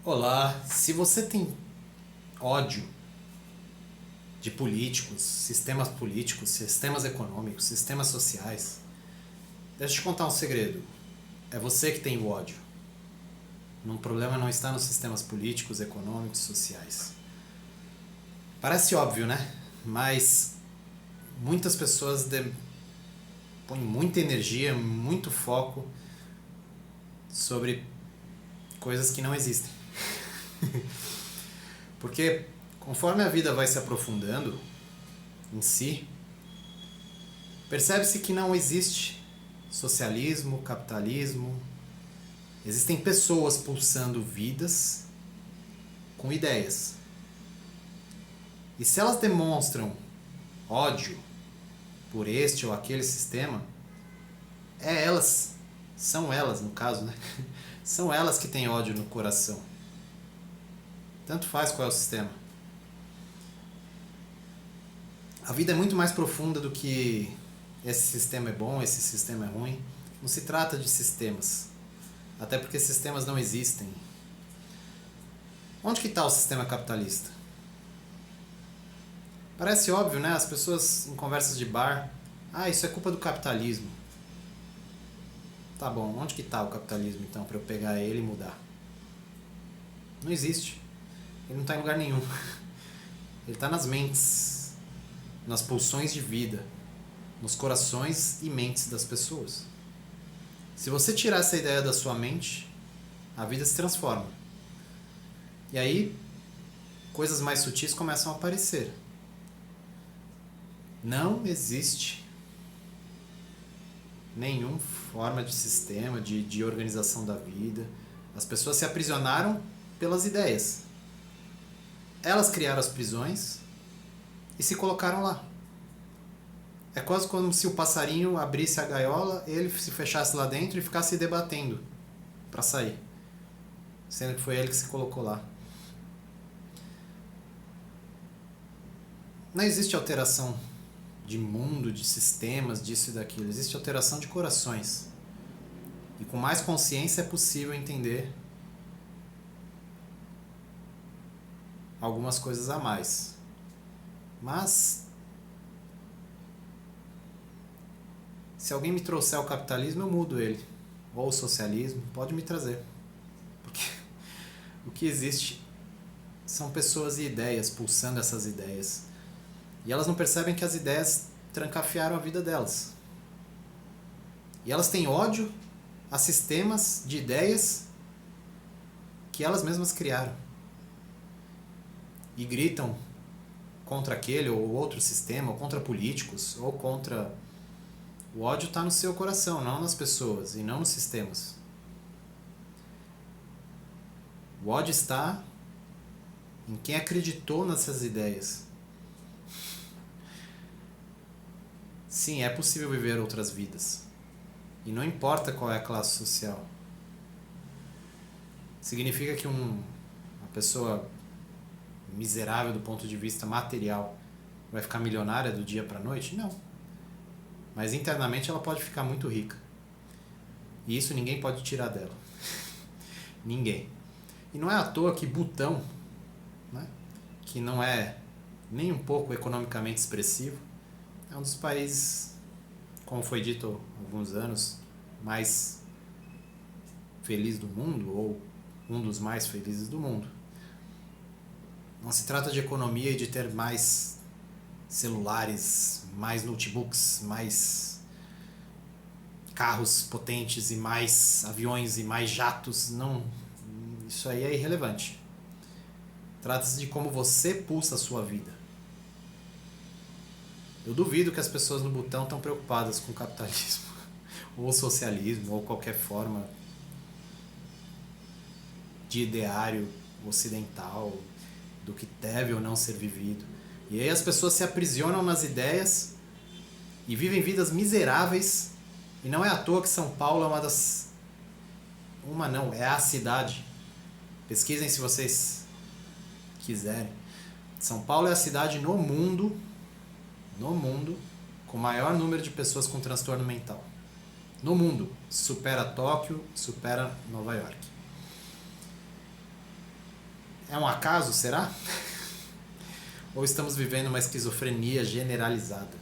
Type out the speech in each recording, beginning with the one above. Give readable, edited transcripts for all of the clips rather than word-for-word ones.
Olá, se você tem ódio de políticos, sistemas econômicos, sistemas sociais, deixa eu te contar um segredo. É você que tem o ódio. O problema não está nos sistemas políticos, econômicos, sociais. Parece óbvio, né? Mas muitas pessoas põem muita energia, muito foco sobre coisas que não existem. Porque conforme a vida vai se aprofundando em si, percebe-se que não existe socialismo, capitalismo. Existem pessoas pulsando vidas com ideias. E se elas demonstram ódio por este ou aquele sistema, são elas no caso, né? São elas que têm ódio no coração. Tanto faz qual é o sistema. A vida é muito mais profunda do que esse sistema é bom, esse sistema é ruim. Não se trata de sistemas. Até porque sistemas não existem. Onde que está o sistema capitalista? Parece óbvio, né? As pessoas em conversas de bar, isso é culpa do capitalismo. Tá bom, onde que está o capitalismo então para eu pegar ele e mudar? Não existe. Ele não está em lugar nenhum. Ele está nas mentes, nas pulsões de vida, nos corações e mentes das pessoas. Se você tirar essa ideia da sua mente, a vida se transforma. E aí, coisas mais sutis começam a aparecer. Não existe nenhuma forma de sistema, de organização da vida. As pessoas se aprisionaram pelas ideias. Elas criaram as prisões e se colocaram lá. É quase como se o passarinho abrisse a gaiola, ele se fechasse lá dentro e ficasse debatendo para sair. Sendo que foi ele que se colocou lá. Não existe alteração de mundo, de sistemas, disso e daquilo. Existe alteração de corações. E com mais consciência é possível entender algumas coisas a mais. Mas se alguém me trouxer o capitalismo, eu mudo ele. Ou o socialismo, pode me trazer. Porque o que existe são pessoas e ideias pulsando essas ideias. E elas não percebem que as ideias trancafiaram a vida delas. E elas têm ódio a sistemas de ideias que elas mesmas criaram. E gritam contra aquele ou outro sistema, ou contra políticos, ou contra... O ódio está no seu coração, não nas pessoas, e não nos sistemas. O ódio está em quem acreditou nessas ideias. Sim, é possível viver outras vidas. E não importa qual é a classe social. Significa que uma pessoa miserável do ponto de vista material vai ficar milionária do dia para a noite? Não. Mas internamente ela pode ficar muito rica. E isso ninguém pode tirar dela. Ninguém. E não é à toa que Butão, né, que não é nem um pouco economicamente expressivo, é um dos países, como foi dito há alguns anos, mais feliz do mundo, ou um dos mais felizes do mundo. Não se trata de economia e de ter mais celulares, mais notebooks, mais carros potentes e mais aviões e mais jatos. Não, isso aí é irrelevante. Trata-se de como você pulsa a sua vida. Eu duvido que as pessoas no Butão estão preocupadas com o capitalismo, ou socialismo, ou qualquer forma de ideário ocidental, do que deve ou não ser vivido. E aí as pessoas se aprisionam nas ideias e vivem vidas miseráveis. E não é à toa que São Paulo é uma das... é a cidade. Pesquisem se vocês quiserem. São Paulo é a cidade no mundo, com o maior número de pessoas com transtorno mental. No mundo. Supera Tóquio, supera Nova York. É um acaso, será? Ou estamos vivendo uma esquizofrenia generalizada?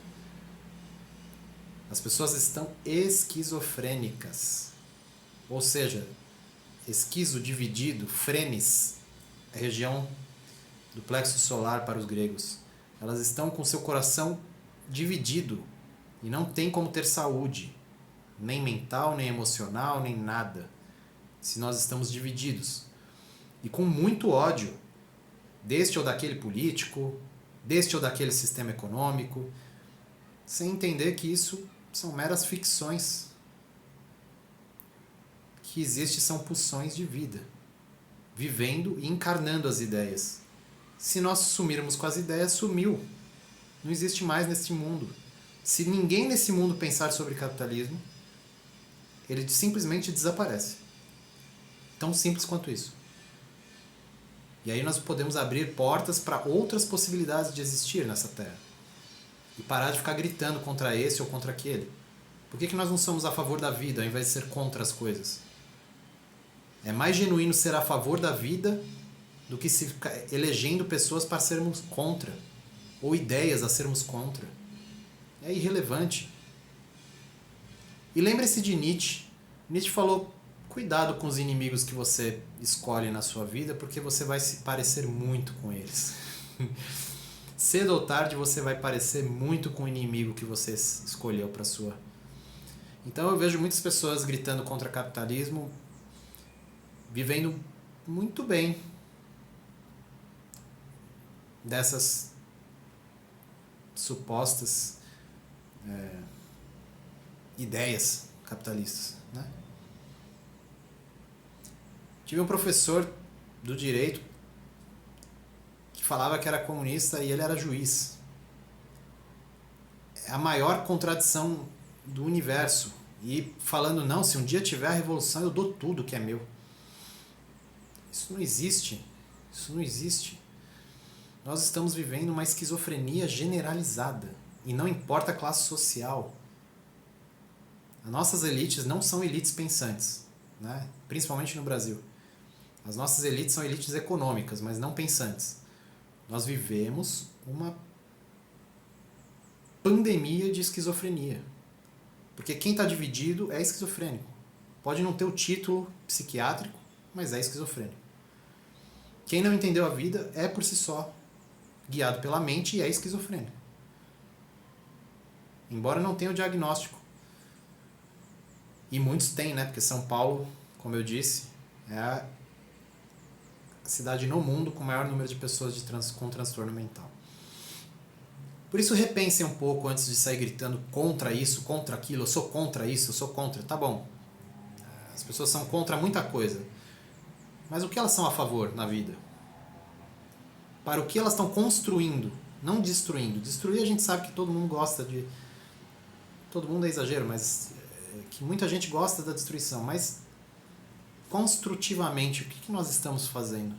As pessoas estão esquizofrênicas. Ou seja, esquizo dividido, frenes, a região do plexo solar para os gregos. Elas estão com seu coração dividido e não tem como ter saúde, nem mental, nem emocional, nem nada, se nós estamos divididos. E com muito ódio deste ou daquele político, deste ou daquele sistema econômico, sem entender que isso são meras ficções. Que existe são pulsões de vida, vivendo e encarnando as ideias. Se nós sumirmos com as ideias, sumiu. Não existe mais neste mundo. Se ninguém nesse mundo pensar sobre capitalismo, ele simplesmente desaparece. Tão simples quanto isso. E aí nós podemos abrir portas para outras possibilidades de existir nessa Terra. E parar de ficar gritando contra esse ou contra aquele. Por que nós não somos a favor da vida ao invés de ser contra as coisas? É mais genuíno ser a favor da vida do que se ficar elegendo pessoas para sermos contra. Ou ideias a sermos contra. É irrelevante. E lembre-se de Nietzsche. Nietzsche falou: cuidado com os inimigos que você escolhe na sua vida, porque você vai se parecer muito com eles. Cedo ou tarde você vai parecer muito com o inimigo que você escolheu para sua. Então eu vejo muitas pessoas gritando contra o capitalismo, vivendo muito bem dessas supostas ideias capitalistas, né? Tive um professor do direito que falava que era comunista e ele era juiz. É a maior contradição do universo. E falando, não, se um dia tiver a revolução eu dou tudo que é meu. Isso não existe. Isso não existe. Nós estamos vivendo uma esquizofrenia generalizada. E não importa a classe social. As nossas elites não são elites pensantes, né? Principalmente no Brasil. As nossas elites são elites econômicas, mas não pensantes. Nós vivemos uma pandemia de esquizofrenia. Porque quem está dividido é esquizofrênico. Pode não ter o título psiquiátrico, mas é esquizofrênico. Quem não entendeu a vida é por si só guiado pela mente e é esquizofrênico. Embora não tenha o diagnóstico. E muitos têm, né? Porque São Paulo, como eu disse, é a cidade no mundo com o maior número de pessoas com transtorno mental. Por isso repensem um pouco antes de sair gritando contra isso, contra aquilo, eu sou contra isso, eu sou contra. Tá bom. As pessoas são contra muita coisa. Mas o que elas são a favor na vida? Para o que elas estão construindo, não destruindo. Destruir a gente sabe que todo mundo gosta de... Todo mundo é exagero, mas que muita gente gosta da destruição. Mas construtivamente, o que nós estamos fazendo?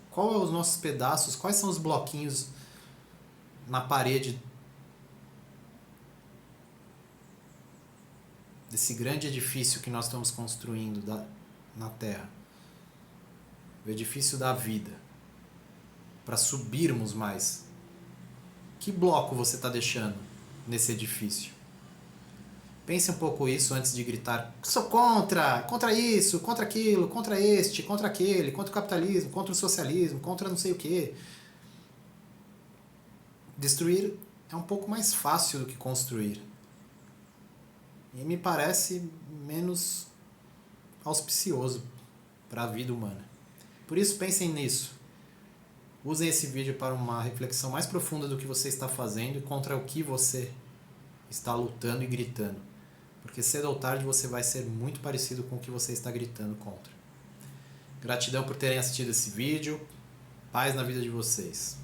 Qual é os nossos pedaços? Quais são os bloquinhos na parede desse grande edifício que nós estamos construindo na Terra? O edifício da vida. Para subirmos mais. Que bloco você está deixando nesse edifício? Pense um pouco isso antes de gritar: sou contra isso, contra aquilo, contra este, contra aquele, contra o capitalismo, contra o socialismo, contra não sei o quê. Destruir é um pouco mais fácil do que construir. E me parece menos auspicioso para a vida humana. Por isso pensem nisso. Usem esse vídeo para uma reflexão mais profunda do que você está fazendo e contra o que você está lutando e gritando. Porque cedo ou tarde você vai ser muito parecido com o que você está gritando contra. Gratidão por terem assistido esse vídeo. Paz na vida de vocês.